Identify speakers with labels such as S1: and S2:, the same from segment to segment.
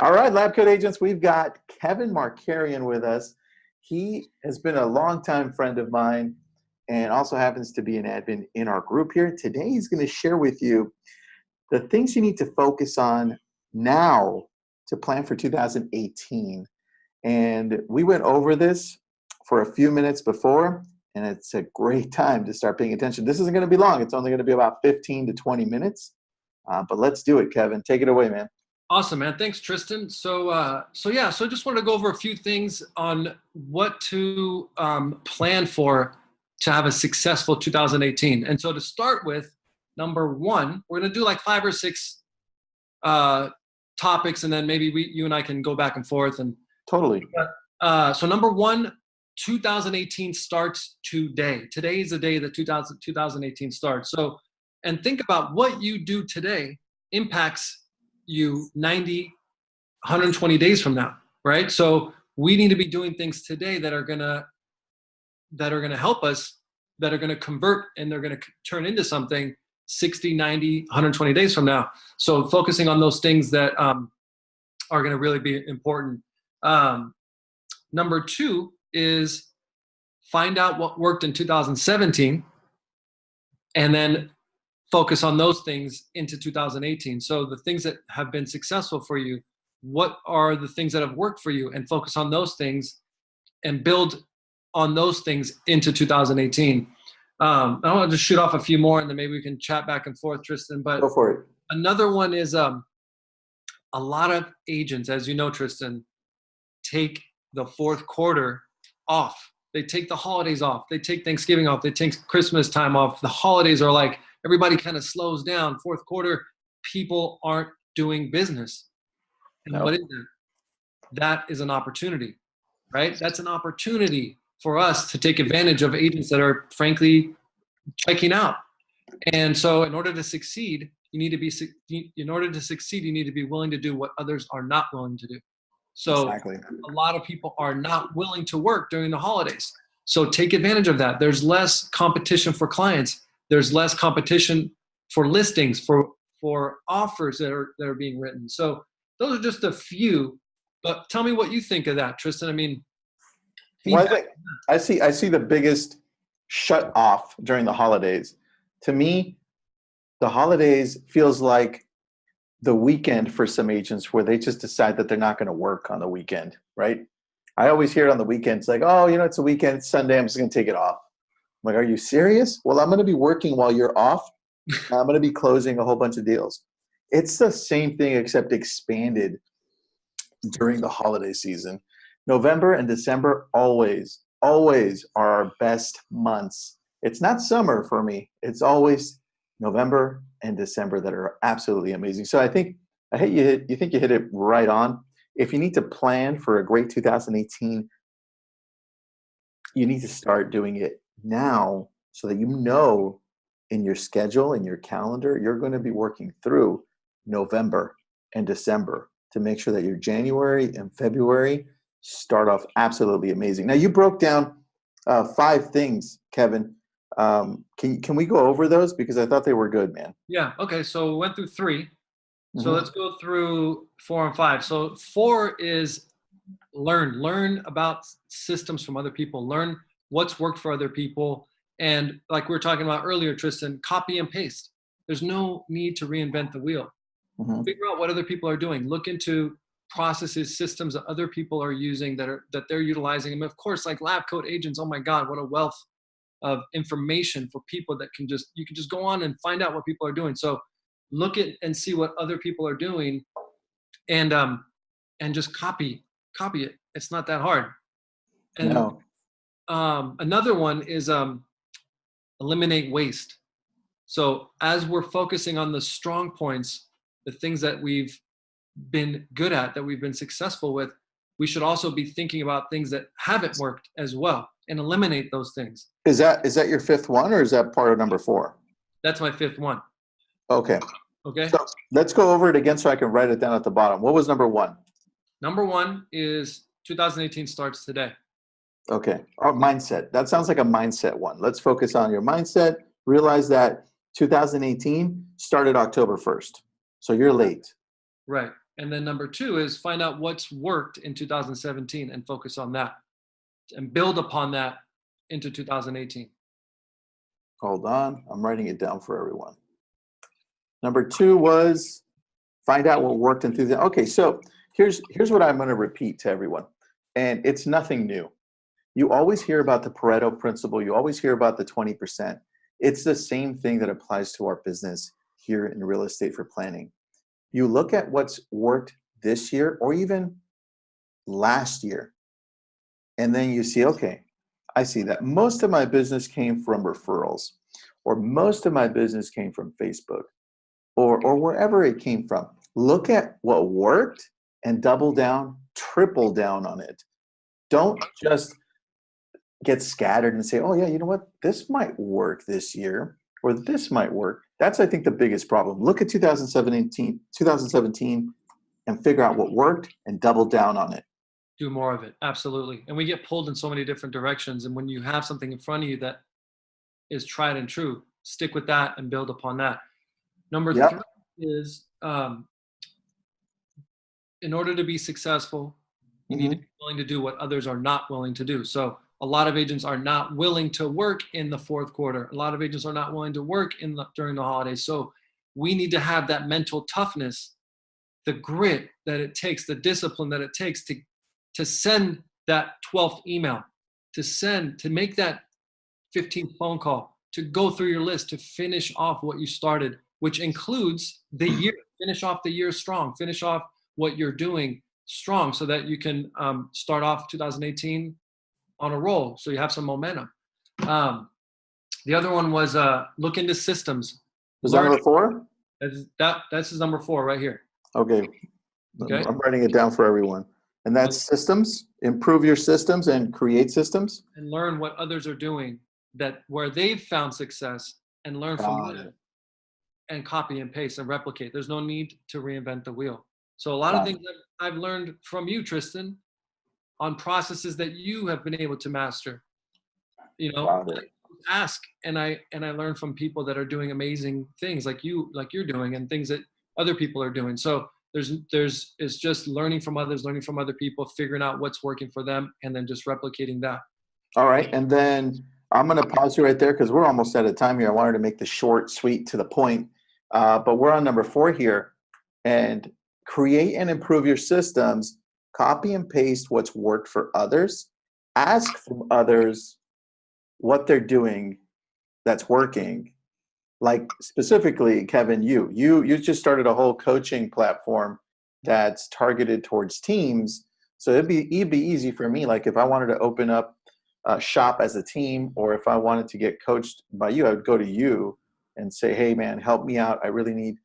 S1: All right, Lab Coat Agents, we've got Kevin Markarian with us. He has been a longtime friend of mine and also happens to be an admin in our group here. Today, he's going to share with you the things you need to focus on now to plan for 2018. And we went over this for a few minutes before, and it's a great time to start paying attention. This isn't going to be long. It's only going to be about 15 to 20 minutes. But let's do it, Kevin. Take it away, man.
S2: Awesome, man. Thanks, Tristan. So I just wanted to go over a few things on what to plan for to have a successful 2018. And so to start with, number one, we're going to do like 5 or 6 topics, and then maybe you and I can go back and forth. And
S1: Totally.
S2: So number one, 2018 starts today. Today is the day that 2018 starts. So, and think about what you do today impacts you 90, 120 days from now, right? So we need to be doing things today that are gonna help us, that are gonna convert, and they're gonna turn into something 60, 90, 120 days from now. So focusing on those things that are gonna really be important. Number 2 is find out what worked in 2017 and then focus on those things into 2018. So the things that have been successful for you, what are the things that have worked for you, and focus on those things and build on those things into 2018. I want to just shoot off a few more and then maybe we can chat back and forth, Tristan. But
S1: go for it.
S2: Another one is a lot of agents, as you know, Tristan, take the fourth quarter off. They take the holidays off. They take Thanksgiving off. They take Christmas time off. The holidays are like, everybody kind of slows down. Fourth quarter, people aren't doing business. And
S1: Nope.
S2: What is that? That is an opportunity, right? That's an opportunity for us to take advantage of agents that are frankly checking out. And so in order to succeed, you need to be willing to do what others are not willing to do. So
S1: Exactly.
S2: A lot of people are not willing to work during the holidays. So take advantage of that. There's less competition for clients. There's less competition for listings, for offers that are being written. So those are just a few, but tell me what you think of that, Tristan. I mean,
S1: well, I see the biggest shut off during the holidays. To me, the holidays feels like the weekend for some agents where they just decide that they're not going to work on the weekend, right? I always hear it on the weekends like, oh, it's a weekend, it's Sunday, I'm just going to take it off. I'm like, are you serious? Well, I'm going to be working while you're off. I'm going to be closing a whole bunch of deals. It's the same thing except expanded during the holiday season. November and December always are our best months. It's not summer for me. It's always November and December that are absolutely amazing. So I think you hit it right on. If you need to plan for a great 2018, you need to start doing it now so that you know in your schedule, in your calendar, you're going to be working through November and December to make sure that your January and February start off absolutely amazing. Now, you broke down 5 things, Kevin. Can we go over those? Because I thought they were good, man.
S2: Yeah. Okay. So we went through 3. So let's go through 4 and 5. So 4 is learn about systems from other people, learn what's worked for other people. And like we were talking about earlier, Tristan, copy and paste. There's no need to reinvent the wheel. Figure out what other people are doing. Look into processes, systems that other people are using that they're utilizing. And of course, like lab coat agents, oh my God, what a wealth of information for people that you can just go on and find out what people are doing. So look at and see what other people are doing and just copy it. It's not that hard. And
S1: No.
S2: Another one is eliminate waste. So as we're focusing on the strong points, the things that we've been good at, that we've been successful with, we should also be thinking about things that haven't worked as well and eliminate those things.
S1: Is that your 5th one, or is that part of number 4?
S2: That's my 5th one.
S1: Okay.
S2: Okay.
S1: So let's go over it again so I can write it down at the bottom. What was number 1?
S2: Number 1 is 2018 starts today.
S1: Okay. Our mindset. That sounds like a mindset one. Let's focus on your mindset. Realize that 2018 started October 1st. So you're late.
S2: Right. And then number two is find out what's worked in 2017 and focus on that and build upon that into 2018.
S1: Hold on. I'm writing it down for everyone. Number two was find out what worked in 2000. Okay, so here's what I'm going to repeat to everyone. And it's nothing new. You always hear about the Pareto principle. You always hear about the 20%. It's the same thing that applies to our business here in real estate for planning. You look at what's worked this year or even last year, and then you see, okay, I see that most of my business came from referrals, or most of my business came from Facebook, or wherever it came from. Look at what worked and double down, triple down on it. Don't just get scattered and say, oh yeah, you know what? This might work this year, or this might work. That's, I think, the biggest problem. Look at 2017 and figure out what worked and double down on it.
S2: Do more of it. Absolutely. And we get pulled in so many different directions. And when you have something in front of you that is tried and true, stick with that and build upon that. Number three is, in order to be successful, you need to be willing to do what others are not willing to do. So a lot of agents are not willing to work in the fourth quarter. A lot of agents are not willing to work during the holidays. So we need to have that mental toughness, the grit that it takes, the discipline that it takes to send that 12th email, to make that 15th phone call, to go through your list, to finish off what you started, which includes the year. Finish off the year strong. Finish off what you're doing strong so that you can start off 2018 on a roll, so you have some momentum. The other one was look into systems.
S1: Was that number four?
S2: That's number four right here.
S1: Okay. I'm writing it down for everyone. And that's systems. Improve your systems and create systems.
S2: And learn what others are doing where they've found success, and learn from them and copy and paste and replicate. There's no need to reinvent the wheel. So a lot of things that I've learned from you, Tristan, on processes that you have been able to master. You know, I ask and I learn from people that are doing amazing things like you're doing, and things that other people are doing. So it's just learning from others, learning from other people, figuring out what's working for them, and then just replicating that.
S1: All right. And then I'm going to pause you right there because we're almost out of time here. I wanted to make this short, sweet, to the point. But we're on number 4 here. And create and improve your systems. Copy and paste what's worked for others. Ask from others what they're doing that's working. Like specifically, Kevin, you just started a whole coaching platform that's targeted towards teams. So it'd be easy for me. Like if I wanted to open up a shop as a team, or if I wanted to get coached by you, I would go to you and say, hey man, help me out. I really need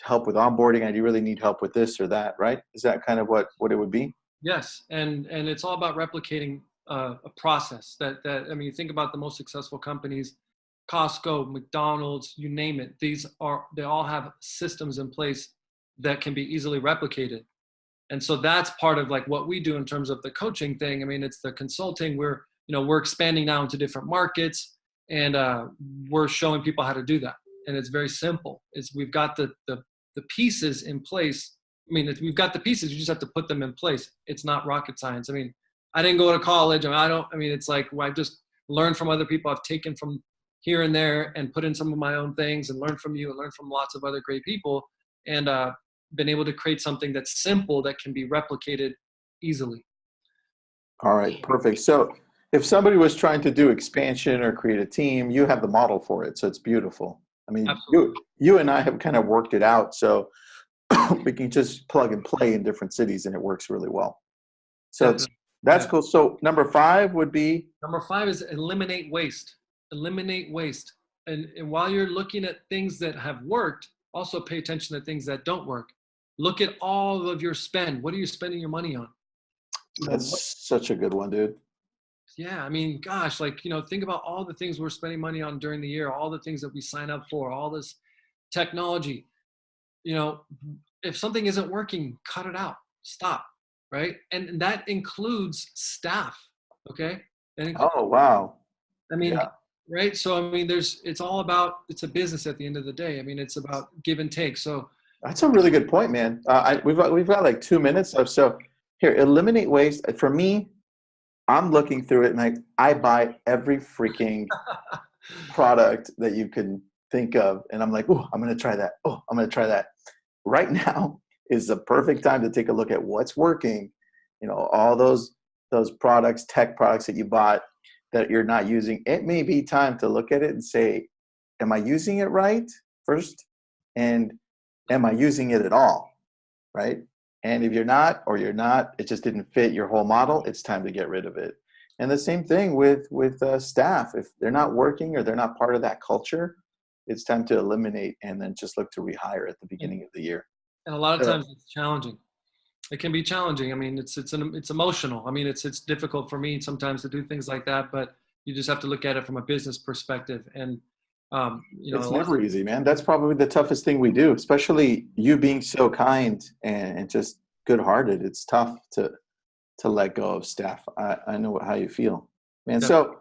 S1: help with onboarding. I do really need help with this or that, right? Is that kind of what it would be?
S2: Yes. And it's all about replicating a process that, I mean, you think about the most successful companies, Costco, McDonald's, you name it. They all have systems in place that can be easily replicated. And so that's part of like what we do in terms of the coaching thing. I mean, it's the consulting. We're expanding now into different markets, and we're showing people how to do that. And it's very simple. We've got the pieces in place. I mean, we've got the pieces. You just have to put them in place. It's not rocket science. I mean, I didn't go to college. It's like I just learned from other people. I've taken from here and there and put in some of my own things and learned from you and learned from lots of other great people, and been able to create something that's simple that can be replicated easily.
S1: All right, perfect. So if somebody was trying to do expansion or create a team, you have the model for it. So it's beautiful. I mean, you and I have kind of worked it out. So we can just plug and play in different cities and it works really well. So that's cool. So number 5 would be?
S2: Number 5 is eliminate waste. Eliminate waste. And while you're looking at things that have worked, also pay attention to things that don't work. Look at all of your spend. What are you spending your money on?
S1: That's such a good one, dude.
S2: Yeah, I mean, gosh, think about all the things we're spending money on during the year, all the things that we sign up for, all this technology. If something isn't working, cut it out, stop, right? And that includes staff, okay?
S1: Oh, wow.
S2: I mean, right? So, I mean, it's a business at the end of the day. I mean, it's about give and take. So
S1: That's a really good point, man. We've got like 2 minutes left. So here, eliminate waste. For me, I'm looking through it and I buy every freaking product that you can think of. And I'm like, oh, I'm going to try that. Oh, I'm going to try that. Right now is the perfect time to take a look at what's working. You know, all those products, tech products that you bought that you're not using. It may be time to look at it and say, am I using it right first? And am I using it at all? Right? And if you're not, it just didn't fit your whole model, it's time to get rid of it. And the same thing with staff. If they're not working or they're not part of that culture, it's time to eliminate and then just look to rehire at the beginning of the year.
S2: And a lot of times it's challenging. It can be challenging. I mean, it's emotional. I mean, it's difficult for me sometimes to do things like that, but you just have to look at it from a business perspective. And you know,
S1: it's never easy, man. That's probably the toughest thing we do, especially you being so kind and just good-hearted. It's tough to let go of staff. I know how you feel, man. Yeah. So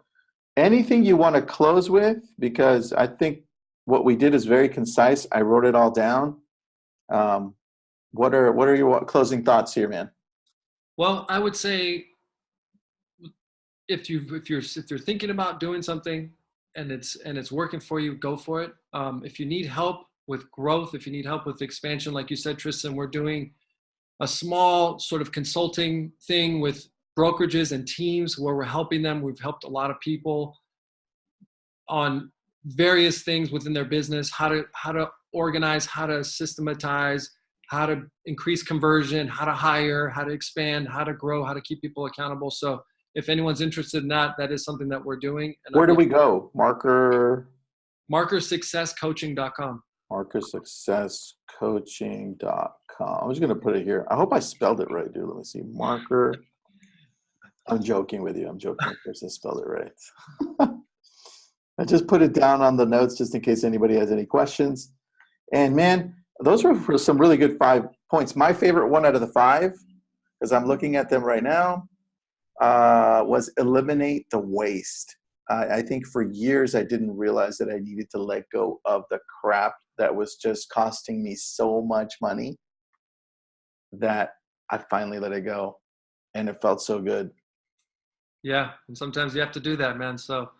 S1: anything you want to close with? Because I think what we did is very concise. I wrote it all down. What are your closing thoughts here, man?
S2: Well, I would say if you're thinking about doing something and it's working for you, go for it. If you need help with growth, if you need help with expansion, like you said, Tristan, we're doing a small sort of consulting thing with brokerages and teams where we're helping them. We've helped a lot of people on various things within their business, how to organize, how to systematize, how to increase conversion, how to hire, how to expand, how to grow, how to keep people accountable. So if anyone's interested in that, that is something that we're doing. And
S1: where do we go?
S2: Markersuccesscoaching.com.
S1: Markersuccesscoaching.com. I'm just going to put it here. I hope I spelled it right, dude. Let me see. Marker. I'm joking with you. Of course I spelled it right. I just put it down on the notes just in case anybody has any questions. And man, those were some really good 5 points. My favorite one out of the 5, because I'm looking at them right now, was eliminate the waste. I think for years I didn't realize that I needed to let go of the crap that was just costing me so much money that I finally let it go, and it felt so good.
S2: Yeah, and sometimes you have to do that, man. So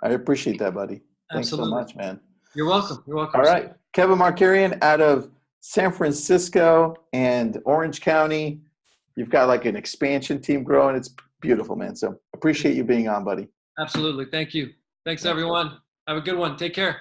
S1: I appreciate that, buddy. Thanks so much, man.
S2: You're welcome. You're welcome.
S1: All right. Kevin Markarian out of San Francisco and Orange County. You've got like an expansion team growing. It's beautiful, man. So appreciate you being on, buddy.
S2: Absolutely. Thank you. Thanks, everyone. Have a good one. Take care.